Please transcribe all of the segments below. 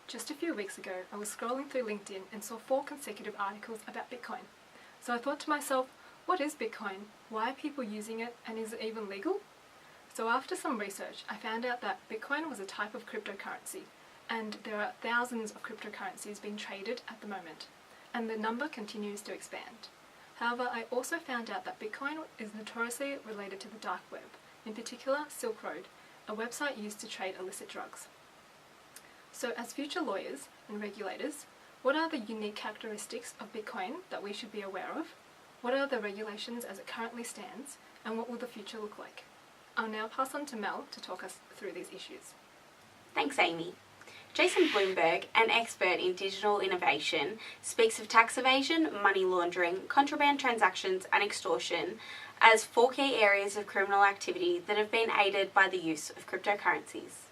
Just a few weeks ago, I was scrolling through LinkedIn and saw 4 consecutive articles about Bitcoin. So I thought to myself, what is Bitcoin? Why are people using it, and is it even legal? So after some research, I found out that Bitcoin was a type of cryptocurrency, and there are thousands of cryptocurrencies being traded at the moment, and the number continues to expand. However, I also found out that Bitcoin is notoriously related to the dark web, in particular Silk Road, a website used to trade illicit drugs. So as future lawyers and regulators, what are the unique characteristics of Bitcoin that we should be aware of? What are the regulations as it currently stands, and what will the future look like? I'll now pass on to Mel to talk us through these issues. Thanks, Amy. Jason Bloomberg, an expert in digital innovation, speaks of tax evasion, money laundering, contraband transactions and extortion as 4 key areas of criminal activity that have been aided by the use of cryptocurrencies.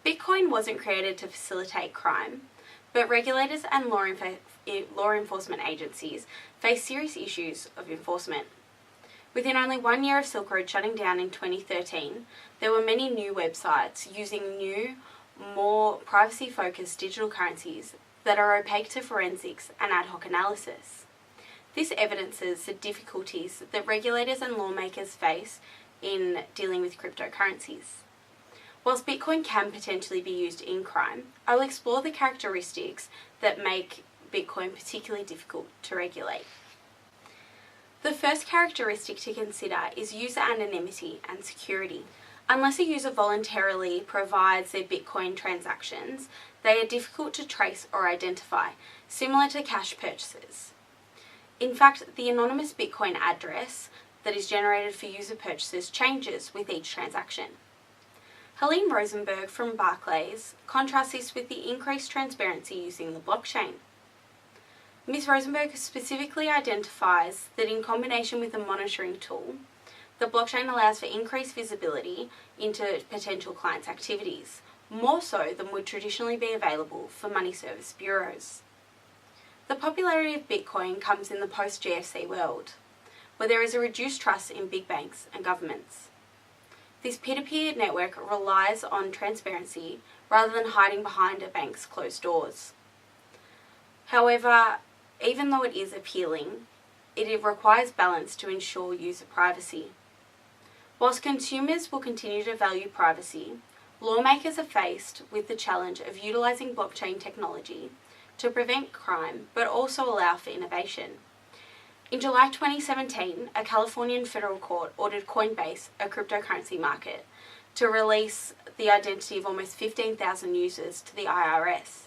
Bitcoin wasn't created to facilitate crime, but regulators and law enforcement agencies face serious issues of enforcement. Within only 1 year of Silk Road shutting down in 2013, there were many new websites using new, more privacy-focused digital currencies that are opaque to forensics and ad hoc analysis. This evidences the difficulties that regulators and lawmakers face in dealing with cryptocurrencies. Whilst Bitcoin can potentially be used in crime, I will explore the characteristics that make Bitcoin particularly difficult to regulate. The first characteristic to consider is user anonymity and security. Unless a user voluntarily provides their Bitcoin transactions, they are difficult to trace or identify, similar to cash purchases. In fact, the anonymous Bitcoin address that is generated for user purchases changes with each transaction. Helene Rosenberg from Barclays contrasts this with the increased transparency using the blockchain. Ms. Rosenberg specifically identifies that in combination with a monitoring tool, the blockchain allows for increased visibility into potential clients' activities, more so than would traditionally be available for money service bureaus. The popularity of Bitcoin comes in the post-GFC world, where there is a reduced trust in big banks and governments. This peer-to-peer network relies on transparency rather than hiding behind a bank's closed doors. However, even though it is appealing, it requires balance to ensure user privacy. Whilst consumers will continue to value privacy, lawmakers are faced with the challenge of utilising blockchain technology to prevent crime but also allow for innovation. In July 2017, a Californian federal court ordered Coinbase, a cryptocurrency market, to release the identity of almost 15,000 users to the IRS.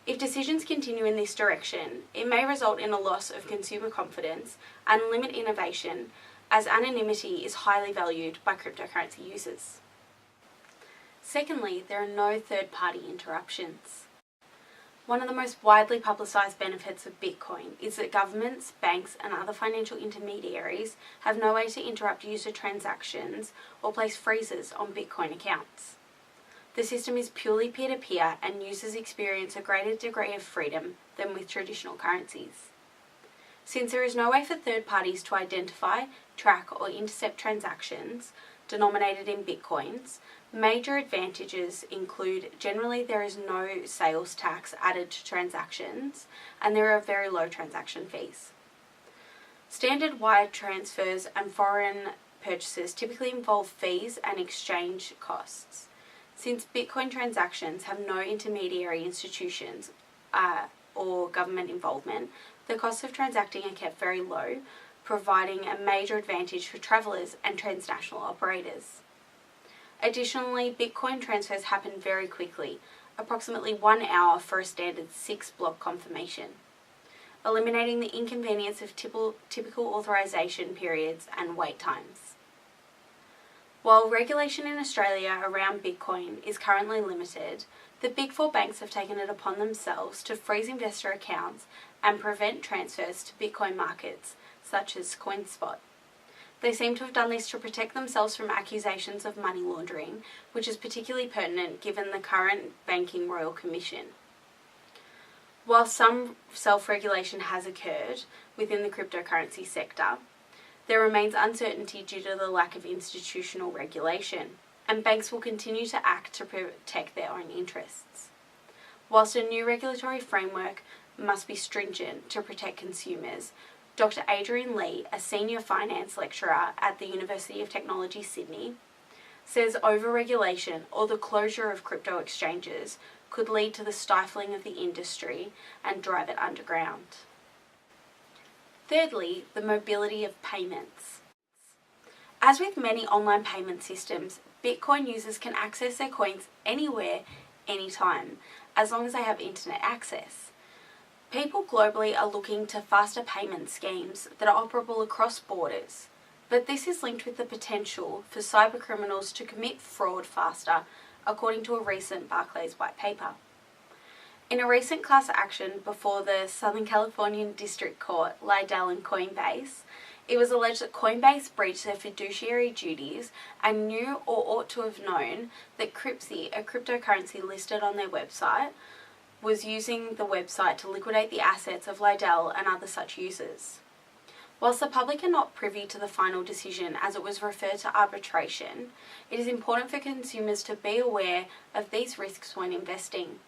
If decisions continue in this direction, it may result in a loss of consumer confidence and limit innovation, as anonymity is highly valued by cryptocurrency users. Secondly, there are no third-party interruptions. One of the most widely publicised benefits of Bitcoin is that governments, banks and other financial intermediaries have no way to interrupt user transactions or place freezes on Bitcoin accounts. The system is purely peer-to-peer and users experience a greater degree of freedom than with traditional currencies. Since there is no way for third parties to identify, track or intercept transactions denominated in Bitcoins, major advantages include generally there is no sales tax added to transactions and there are very low transaction fees. Standard wire transfers and foreign purchases typically involve fees and exchange costs. Since Bitcoin transactions have no intermediary institutions or government involvement, the costs of transacting are kept very low, providing a major advantage for travellers and transnational operators. Additionally, Bitcoin transfers happen very quickly, approximately 1 hour for a standard 6-block confirmation, eliminating the inconvenience of typical authorization periods and wait times. While regulation in Australia around Bitcoin is currently limited, the Big Four banks have taken it upon themselves to freeze investor accounts and prevent transfers to Bitcoin markets, such as CoinSpot. They seem to have done this to protect themselves from accusations of money laundering, which is particularly pertinent given the current Banking Royal Commission. While some self-regulation has occurred within the cryptocurrency sector, there remains uncertainty due to the lack of institutional regulation, and banks will continue to act to protect their own interests. whilst a new regulatory framework must be stringent to protect consumers, Dr. Adrian Lee, a senior finance lecturer at the University of Technology, Sydney, says over-regulation or the closure of crypto exchanges could lead to the stifling of the industry and drive it underground. Thirdly, the mobility of payments. As with many online payment systems, Bitcoin users can access their coins anywhere, anytime, as long as they have internet access. People globally are looking to faster payment schemes that are operable across borders, but this is linked with the potential for cybercriminals to commit fraud faster, according to a recent Barclays white paper. In a recent class action before the Southern California District Court, Lidell and Coinbase, it was alleged that Coinbase breached their fiduciary duties and knew or ought to have known that Cryptsy, a cryptocurrency listed on their website, was using the website to liquidate the assets of Lidell and other such users. Whilst the public are not privy to the final decision as it was referred to arbitration, it is important for consumers to be aware of these risks when investing.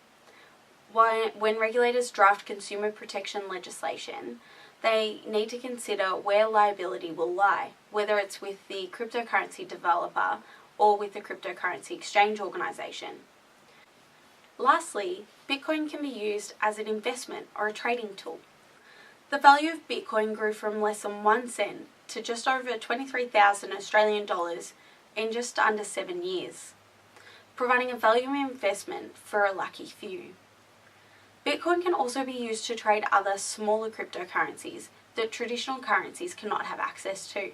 When regulators draft consumer protection legislation, they need to consider where liability will lie, whether it's with the cryptocurrency developer or with the cryptocurrency exchange organisation. Lastly, Bitcoin can be used as an investment or a trading tool. The value of Bitcoin grew from less than 1 cent to just over 23,000 Australian dollars in just under 7 years, providing a value investment for a lucky few. Bitcoin can also be used to trade other smaller cryptocurrencies that traditional currencies cannot have access to.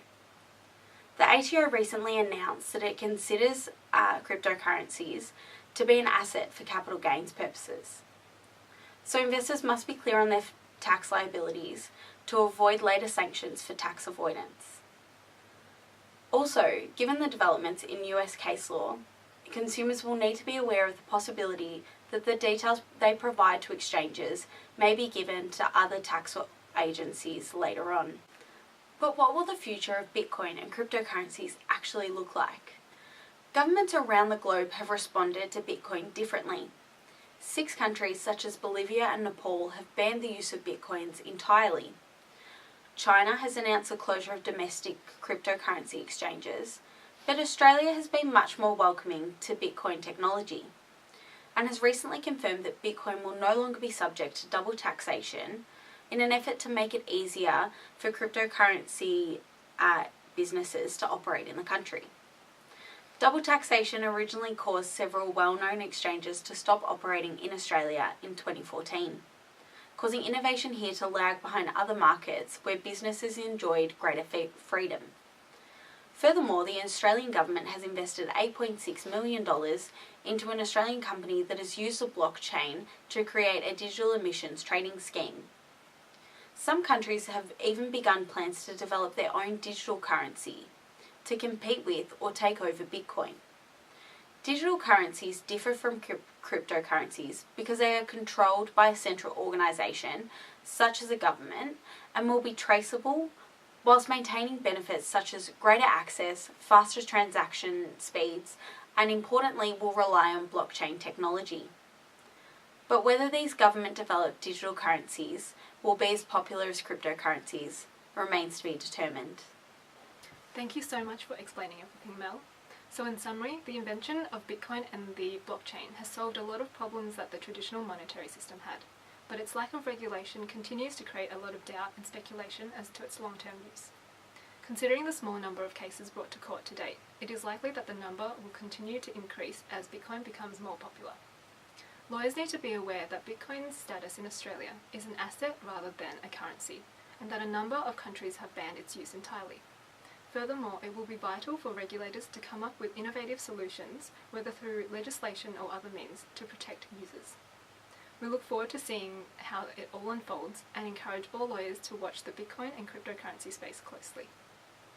The ATO recently announced that it considers cryptocurrencies to be an asset for capital gains purposes. So investors must be clear on their tax liabilities to avoid later sanctions for tax avoidance. Also, given the developments in US case law, consumers will need to be aware of the possibility that the details they provide to exchanges may be given to other tax agencies later on. But what will the future of Bitcoin and cryptocurrencies actually look like? Governments around the globe have responded to Bitcoin differently. 6 countries such as Bolivia and Nepal have banned the use of Bitcoins entirely. China has announced the closure of domestic cryptocurrency exchanges, but Australia has been much more welcoming to Bitcoin technology and has recently confirmed that Bitcoin will no longer be subject to double taxation in an effort to make it easier for cryptocurrency businesses to operate in the country. Double taxation originally caused several well-known exchanges to stop operating in Australia in 2014, causing innovation here to lag behind other markets where businesses enjoyed greater freedom. Furthermore, the Australian government has invested $8.6 million into an Australian company that has used the blockchain to create a digital emissions trading scheme. Some countries have even begun plans to develop their own digital currency to compete with or take over Bitcoin. Digital currencies differ from cryptocurrencies because they are controlled by a central organisation, such as a government, and will be traceable, whilst maintaining benefits such as greater access, faster transaction speeds, and importantly will rely on blockchain technology. But whether these government-developed digital currencies will be as popular as cryptocurrencies remains to be determined. Thank you so much for explaining everything, Mel. So in summary, the invention of Bitcoin and the blockchain has solved a lot of problems that the traditional monetary system had, but its lack of regulation continues to create a lot of doubt and speculation as to its long-term use. Considering the small number of cases brought to court to date, it is likely that the number will continue to increase as Bitcoin becomes more popular. Lawyers need to be aware that Bitcoin's status in Australia is an asset rather than a currency, and that a number of countries have banned its use entirely. Furthermore, it will be vital for regulators to come up with innovative solutions, whether through legislation or other means, to protect users. We look forward to seeing how it all unfolds and encourage all lawyers to watch the Bitcoin and cryptocurrency space closely.